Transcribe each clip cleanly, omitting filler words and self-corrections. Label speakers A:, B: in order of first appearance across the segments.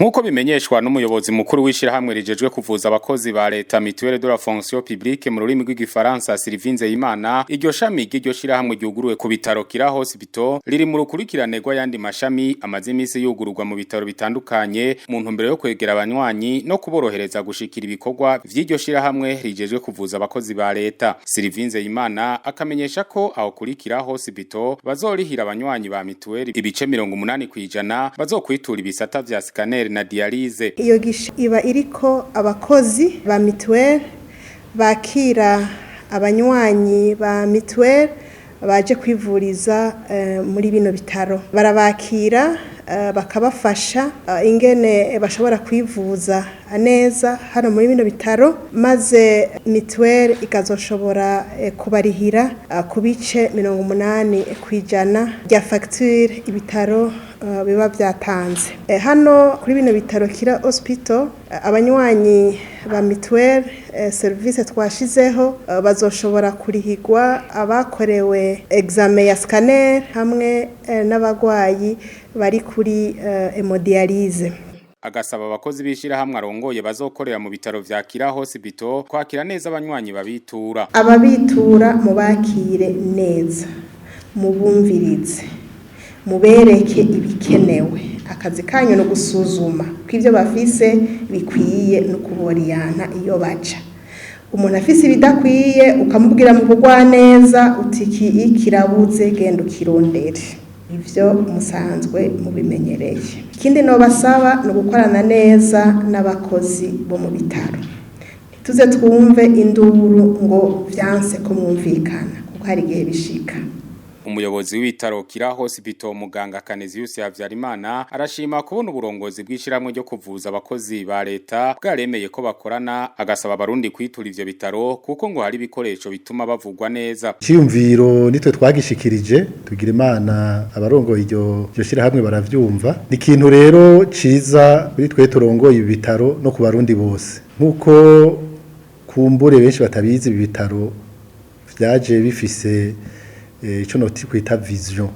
A: Nkuko bimenyeshwa n'umuyobozi mukuru w'ishirahamwe rijejwe kuvuza abakozi ba leta Mutuelle de la fonction publique mu rurimi rw'igifaransa Sylvain Nzeyimana, iryo shami ry'iryo shirahamwe ryuguruwe ku bitaro Kira Hospital riri mu rukurikirane rw'ayandi mashami amaze imisi yugururwa mu bitaro bitandukanye mu ntumbero yo kwegera abanywanyi no kuborohereza gushikira ibikorwa vy'iryo shirahamwe rijejwe kuvuza abakozi ba leta. Sylvain Nzeyimana akamenyesha ko aho kuri Kira Hospital bazorihira abanywanyi ba Mutuelle ibice 80% bazokwitura ibisata vya scanner na dialyse.
B: Iyo gisha iba iriko abakozi ba Mutuelle bakira abanywanyi ba Mutuelle baje kwivuriza muri bino bitaro. Barabakira bakabafasha ingene bashobora kwivuza neza hano muri bino bitaro, maze Mutuelle ikazoshobora kubarihira ku bice 80% rya facture ibitaro biba byatanze. Hano kuri bino bitaro Kira Hospital abanywanyi ba Mutuelle service twashizeho bazoshobora kurihigwa abakorewe examen ya scanner hamwe n'abagwayi bari kuri hemodialyse.
A: Agasaba abakozi bishira hamwe arongoye bazokorera mu bitaro vya Kira Hospital kwakira neza abanywanyi babitura.
B: Ababitura mubakire neza, mubumvirize, mubereke ibikenewe. Akazi kanyu no gusuzuma kw'ivyo bafise bikwiye no kuboriyana iyo baca. Umuntu afise ibidakwiye ukamubwira mu kugwa neza utiki ikirabuze genda ukirondere. Ivyo musanzwe mubimenyereye. Ikindi no basaba no gukorana neza n'abakozi bo mu bitaro. Tuze twumve induru ngo vyanse ko mwumvikana kuko hari gihe bishika.
A: Umuyobozi w'ibitaro Kira Hospital muganga Canesius Havyarimana arashima kubona uburongozi bw'ishiramwe ryo kuvuza abakozi ba leta bwaremeye ko bakorana, agasaba abarundi kwitura ivyo bitaro kuko ngo hari ibikoresho bituma bavugwa neza.
C: Ciyumviro nitwe twagishikirije tugira Imana abarongoye iryo shirahamwe baravyumva. Ni ikintu rero ciza kuri twe turongoye ibitaro no ku barundi bose. Nkuko kumbure benshi batabizi ibitaro vyaje bifise ico noti kwita vision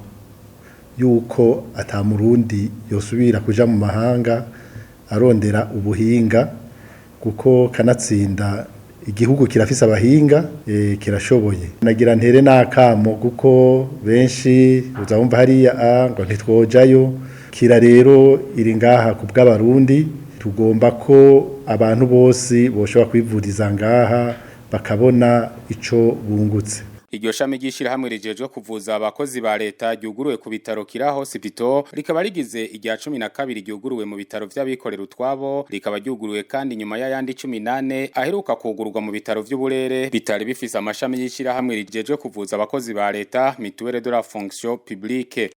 C: yuko ata murundi yosubira kuja mu mahanga arondera ubuhinga, kuko kanatsinda igihugu kirafise abahinga kirashoboye. Nagira ntere nakamo kuko benshi uzabumva hariya ngo ntitwojayo. Kira rero iri ngaha ku bw'abarundi, tugomba ko abantu bose boshobora kwivuriza ngaha bakabona ico bungutse.
A: Iryo shami ry'ishirahamwe rijejwe kuvuza abakozi ba leta ryuguruwe ku bitaro Kira Hospital rikaba rigize irya 12 ryuguruwe mu bitaro vy'abikorera utwabo, rikaba ryuguruwe kandi nyuma y'ayandi 18 aheruka kugururwa mu bitaro vy'uburere bitari bifise amashami y'ishirahamwe rijejwe kuvuza abakozi ba leta Mutuelle de la fonction publique.